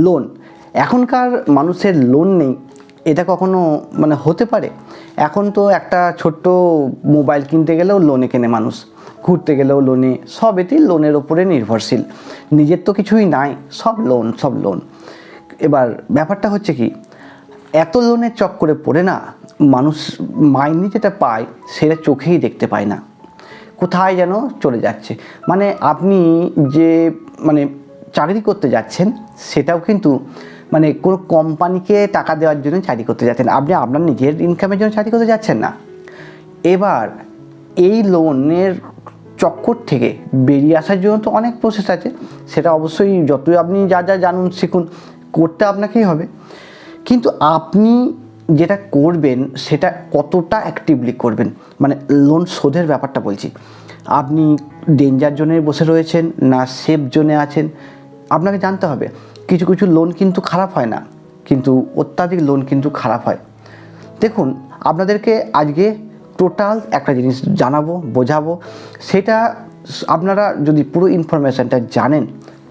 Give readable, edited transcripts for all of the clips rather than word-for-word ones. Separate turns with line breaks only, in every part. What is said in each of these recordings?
Loan, এখনকার মানুষের loan নেই এটা কখনো হতে পারে? এখন তো একটা ছোট্ট মোবাইল কিনতে গেলেও লোনে কেনে মানুষ, ঘুরতে গেলেও লোনে, সব এতেই লোনের ওপরে নির্ভরশীল। নিজের তো কিছুই নাই, সব লোন। এবার ব্যাপারটা হচ্ছে কি, এত লোনের চক্করে পড়ে না মানুষ মাইনে যেটা পায় সেটা চোখেই দেখতে পায় না, কোথায় যেন চলে যাচ্ছে। আপনি যে চাকরি করতে যাচ্ছেন সেটাও কিন্তু কোনো কোম্পানিকে টাকা দেওয়ার জন্য চাকরি করতে যাচ্ছেন, আপনি আপনার নিজের ইনকামের জন্য চাকরি করতে যাচ্ছেন না। এবার এই লোনের চক্কর থেকে বেরিয়ে আসার জন্য তো অনেক প্রসেস আছে, সেটা অবশ্যই যতই আপনি যা জানুন শিখুন, করতে আপনাকেই হবে। কিন্তু আপনি যেটা করবেন সেটা কতটা অ্যাক্টিভলি করবেন, লোন শোধের ব্যাপারটা বলছি। আপনি ডেঞ্জার জোনে বসে রয়েছেন না সেফ জোনে আছেন, আপনাকে জানতে হবে। কিছু কিছু লোন কিন্তু খারাপ হয় না, কিন্তু অত্যাধিক লোন কিন্তু খারাপ হয়। দেখুন, আপনাদেরকে আজকে টোটাল একটা জিনিস জানাবো, বোঝাবো। সেটা আপনারা যদি পুরো ইনফরমেশানটা জানেন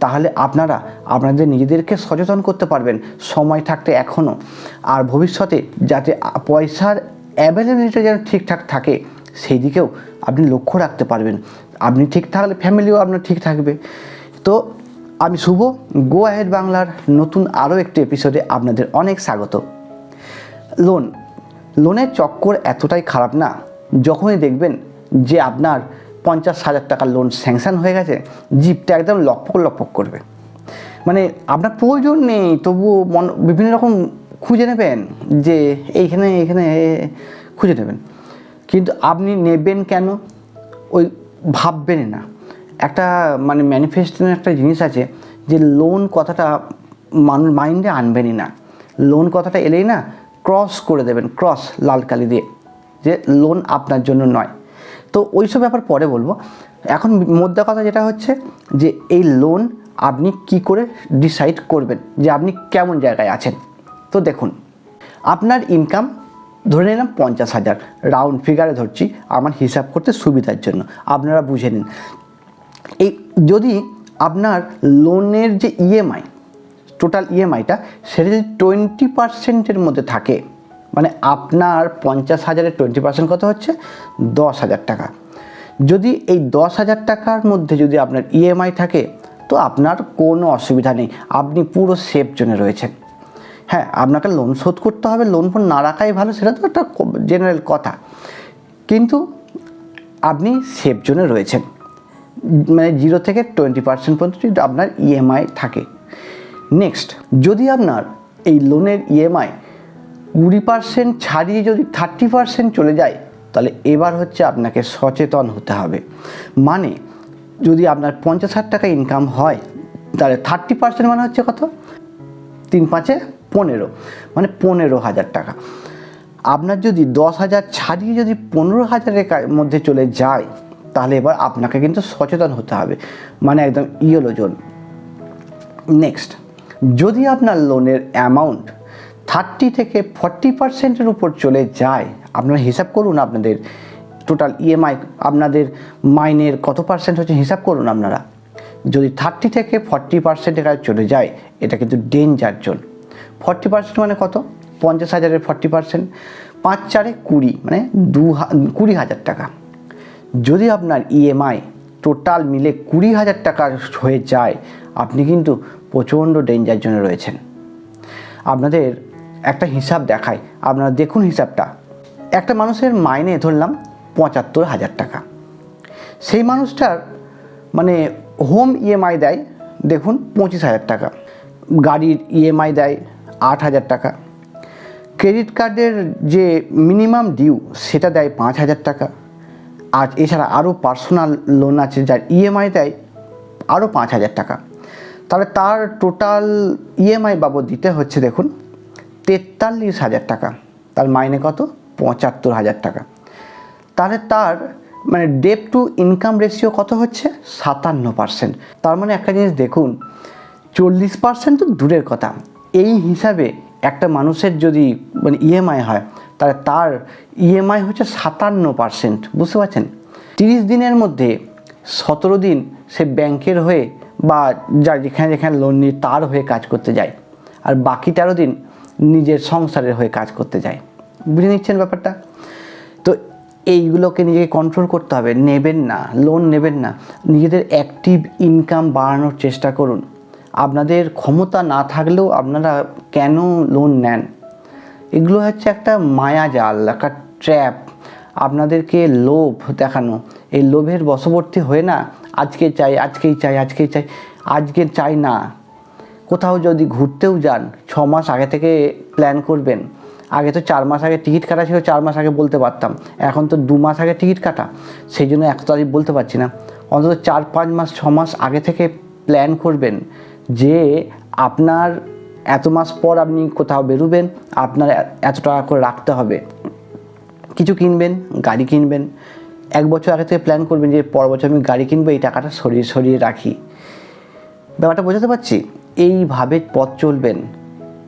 তাহলে আপনারা আপনাদের নিজেদেরকে সচেতন করতে পারবেন সময় থাকতে এখনও। আর ভবিষ্যতে যাতে পয়সার অ্যাভেলেবিলিটি যেন ঠিকঠাক থাকে সেই দিকেও আপনি লক্ষ্য রাখতে পারবেন। আপনি ঠিক থাকলে ফ্যামিলিও আপনার ঠিক থাকবে। তো আমি শুভ, গো অ্যাহেড বাংলার নতুন আরও একটি এপিসোডে আপনাদের অনেক স্বাগত। লোনের চক্কর এতটাই খারাপ না, যখনই দেখবেন যে আপনার 50,000 টাকার লোন স্যাংশন হয়ে গেছে, জিপটা একদম লকপক করবে। আপনার প্রয়োজন নেই তবুও বিভিন্ন রকম খুঁজে নেবেন, যে এইখানে খুঁজে নেবেন, কিন্তু আপনি নেবেন কেন ওই ভাববেন না। একটা ম্যানিফেস্টেশনের একটা জিনিস আছে যে লোন কথাটা মাইন্ডে আনবেনই না। লোন কথাটা এলেই না ক্রস করে দেবেন, ক্রস লাল কালি দিয়ে, যে লোন আপনার জন্য নয়। তো ওইসব ব্যাপার পরে বলবো। এখন মোদ্দা কথা যেটা হচ্ছে যে এই লোন আপনি কি করে ডিসাইড করবেন যে আপনি কেমন জায়গায় আছেন। তো দেখুন, আপনার ইনকাম ধরে নিলাম 50,000, রাউন্ড ফিগারে ধরছি আমার হিসাব করতে সুবিধার জন্য, আপনারা বুঝে নিন। এই যদি আপনার লোনের যে ইএমআই, টোটাল ইএমআইটা সেটা যদি 20% মধ্যে থাকে, আপনার 50,000-এর 20% কত হচ্ছে 10,000 টাকা। যদি এই 10,000 টাকার মধ্যে যদি আপনার ইএমআই থাকে তো আপনার কোনো অসুবিধা নেই, আপনি পুরো সেফ জোনে রয়েছেন। হ্যাঁ, আপনাকে লোন শোধ করতে হবে, লোন ফোন না রাখাই ভালো, সেটা তো একটা জেনারেল কথা, কিন্তু আপনি সেফ জোনে রয়েছেন। 0 থেকে 20% পর্যন্ত যদি আপনার ইএমআই থাকে। নেক্সট, যদি আপনার এই লোনের ইএমআই 20% ছাড়িয়ে যদি 30% চলে যায়, তাহলে এবার হচ্ছে আপনাকে সচেতন হতে হবে। যদি আপনার 50,000 টাকা ইনকাম হয় তাহলে 30% হচ্ছে কত, 3 5 15, 15,000 টাকা। আপনার যদি 10,000 ছাড়িয়ে যদি 15,000-এর মধ্যে চলে যায় তাহলে এবার আপনাকে কিন্তু সচেতন হতে হবে, একদম ইয়েলো জোন। নেক্সট, যদি আপনার লোনের অ্যামাউন্ট 30 থেকে 40%-এর উপর চলে যায়, আপনারা হিসাব করুন আপনাদের টোটাল ইএমআই, আপনাদের মাইনের কত পার্সেন্ট হচ্ছে হিসাব করুন আপনারা। যদি 30 থেকে 40%-এর কাছে চলে যায়, এটা কিন্তু ডেঞ্জার জোন। 40% কত, 50,000-এর 40%, 5 4 20, 20,000 টাকা। যদি আপনার ইএমআই টোটাল মিলে 20,000 টাকা হয়ে যায়, আপনি কিন্তু প্রচণ্ড ডেঞ্জার জোনে রয়েছেন। আপনাদের একটা হিসাব দেখায়, আপনারা দেখুন হিসাবটা। একটা মানুষের মাইনে ধরলাম 75,000 টাকা, সেই মানুষটার হোম ইএমআই দেয় দেখুন 25,000 টাকা, গাড়ির ইএমআই দেয় 8,000 টাকা, ক্রেডিট কার্ডের যে মিনিমাম ডিউ সেটা দেয় 5,000 টাকা, আর এছাড়া আরও পার্সোনাল লোন আছে যার ইএমআই দেয় আরও 5,000 টাকা। তাহলে তার টোটাল ইএমআই বাবদ দিতে হচ্ছে দেখুন 43,000 টাকা, তার মাইনে কত 75,000 টাকা। তাহলে তার ডেট টু ইনকাম রেশিও কত হচ্ছে 57%। তার একটা জিনিস দেখুন, 40% তো দূরের কথা, এই হিসাবে একটা মানুষের যদি ইএমআই হয় তাহলে তার ইএমআই হচ্ছে 57%, বুঝতে পারছেন? 30 দিনের মধ্যে 17 দিন সে ব্যাংকের হয়ে বা যার যেখানে যেখানে লোন নিয়ে তার হয়ে কাজ করতে যায়, আর বাকি 13 দিন নিজের সংসারের হয়ে কাজ করতে যায়। বুঝে নিচ্ছেন ব্যাপারটা? তো এইগুলোকে নিজেকে কন্ট্রোল করতে হবে। নেবেন না, লোন নেবেন না, নিজেদের অ্যাক্টিভ ইনকাম বাড়ানোর চেষ্টা করুন। আপনাদের ক্ষমতা না থাকলেও আপনারা কেন লোন নেন? এগুলো হচ্ছে একটা মায়াজাল, একটা ট্র্যাপ, আপনাদেরকে লোভ দেখানো। এই লোভের বশবর্তী হয়ে না আজকে চাই, আজকেই চাই, আজকেই চাই, আজকে চাই না। কোথাও যদি ঘুরতেও যান 6 মাস আগে থেকে প্ল্যান করবেন। আগে তো 4 মাস আগে টিকিট কাটা ছিল, 4 মাস আগে বলতে পারতাম, এখন তো 2 মাস আগে টিকিট কাটা, সেই জন্য 1 তারিখ বলতে পারছি না। অন্তত 4-5 মাস 6 মাস আগে থেকে প্ল্যান করবেন যে আপনার এত মাস পর আপনি কোথাও বেরোবেন, আপনার এত টাকা করে রাখতে হবে। কিছু কিনবেন, গাড়ি কিনবেন, 1 বছর আগে থেকে প্ল্যান করবেন যে পরের বছর আমি গাড়ি কিনবো, এই টাকাটা সরিয়ে সরিয়ে রাখি। ব্যাপারটা বোঝাতে পারছি? এইভাবে পথ চলবেন,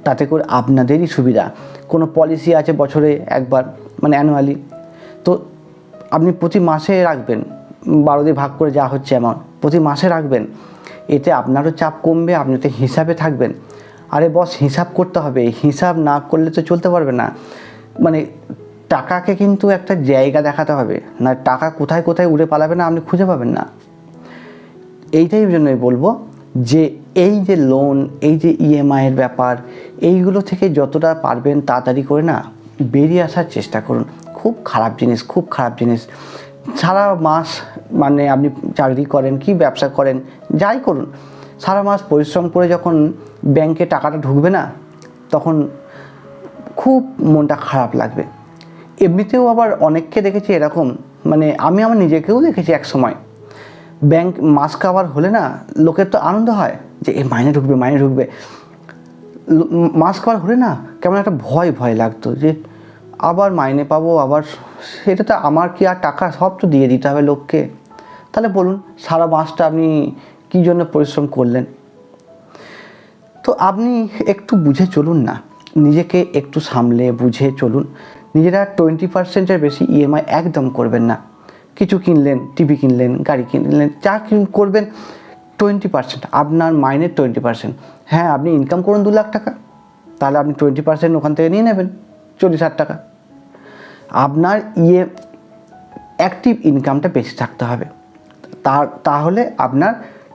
তাতে করে আপনাদেরই সুবিধা। কোনো পলিসি আছে বছরে একবার, মানে অ্যানুয়ালি, তো আপনি প্রতি মাসে রাখবেন, 12 দিয়ে ভাগ করে যা হচ্ছে অ্যামাউন্ট, প্রতি মাসে রাখবেন। এতে আপনারও চাপ কমবে, আপনি তো হিসাবে থাকবেন। আরে বস, হিসাব করতে হবে, হিসাব না করলে তো চলতে পারবে না। মানে টাকাকে কিন্তু একটা জায়গা দেখাতে হবে, না টাকা কোথায় কোথায় উড়ে পালাবে না, আপনি খুঁজে পাবেন না। এইটাই জন্যই বলবো যে এই যে লোন, এই যে ইএমআইয়ের ব্যাপার, এইগুলো থেকে যতটা পারবেন তাড়াতাড়ি করে না বেরিয়ে আসার চেষ্টা করুন। খুব খারাপ জিনিস, খুব খারাপ জিনিস। সারা মাস, মানে আপনি চাকরি করেন কি ব্যবসা করেন, যাই করুন, সারা মাস পরিশ্রম করে যখন ব্যাংকে টাকাটা ঢুকবে না, তখন খুব মনটা খারাপ লাগবে। এমনিতেও আবার অনেককে দেখেছি এরকম, মানে আমি আমার নিজেকেও দেখেছি এক সময়, ব্যাংক মাস কাভার হলে না লোকের তো আনন্দ হয় যে এ মাইনে ঢুকবে, মাইনে ঢুকবে। মাস কাভার হলে না কেমন একটা ভয় ভয় লাগতো যে আবার মাইনে পাবো, আবার সেটা তো আমার কি আর টাকা, সব তো দিয়ে দিতে হবে লোককে। তাহলে বলুন সারা মাসটা আপনি কী জন্য পরিশ্রম করলেন? তো আপনি একটু বুঝে চলুন না, নিজেকে একটু সামলে বুঝে চলুন। নিজেরা 20%-এর বেশি ইএমআই একদম করবেন না। কিছু কিনলেন, টিভি কিনলেন, গাড়ি কিনলেন, যা করবেন 20%, আপনার মাইনের 20%। হ্যাঁ, আপনি ইনকাম করুন 2 লাখ টাকা, তাহলে আপনি 20% ওখান থেকে নিয়ে নেবেন 40,000 টাকা। আপনার অ্যাক্টিভ ইনকামটা বেশি থাকতে হবে, তাহলে আপনার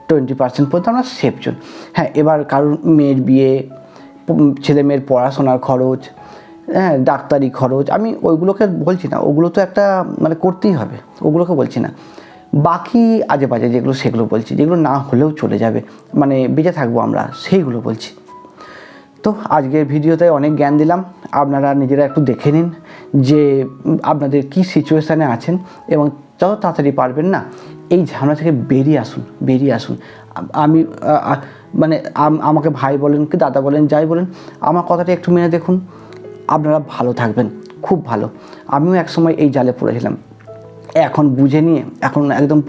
20% পর্যন্ত আপনার সেফ জোন। হ্যাঁ, এবার কারোর মেয়ের বিয়ে, ছেলে মেয়ের পড়াশোনার খরচ, হ্যাঁ ডাক্তারি খরচ, আমি ওইগুলোকে বলছি না, ওগুলো তো একটা মানে করতেই হবে, ওগুলোকে বলছি না। বাকি আজে বাজে যেগুলো, সেগুলো বলছি, যেগুলো না হলেও চলে যাবে, মানে বেঁচে থাকবো আমরা, সেইগুলো বলছি। তো আজকের ভিডিওতে অনেক জ্ঞান দিলাম, আপনারা নিজেরা একটু দেখে নিন যে আপনাদের কি সিচুয়েশানে আছেন, এবং যত তাড়াতাড়ি পারবেন না এই ঝামেলা থেকে বেরিয়ে আসুন, বেরিয়ে আসুন। আমি মানে আমাকে ভাই বলেন কি দাদা বলেন, যাই বলেন, আমার কথাটা একটু মেনে দেখুন, আপনারা ভালো থাকবেন, খুব ভালো। আমিও একসময় এই জালে পড়েছিলাম, এখন বুঝে নিয়ে এখন একদম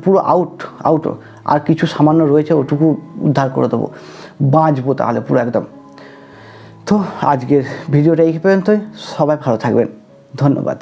পুরো আউট, আর কিছু সামান্য রয়েছে ওটুকু উদ্ধার করে দেবো, বাঁচবো তাহলে পুরো একদম। তো আজকের ভিডিওটা এই পর্যন্তই, সবাই ভালো থাকবেন, ধন্যবাদ।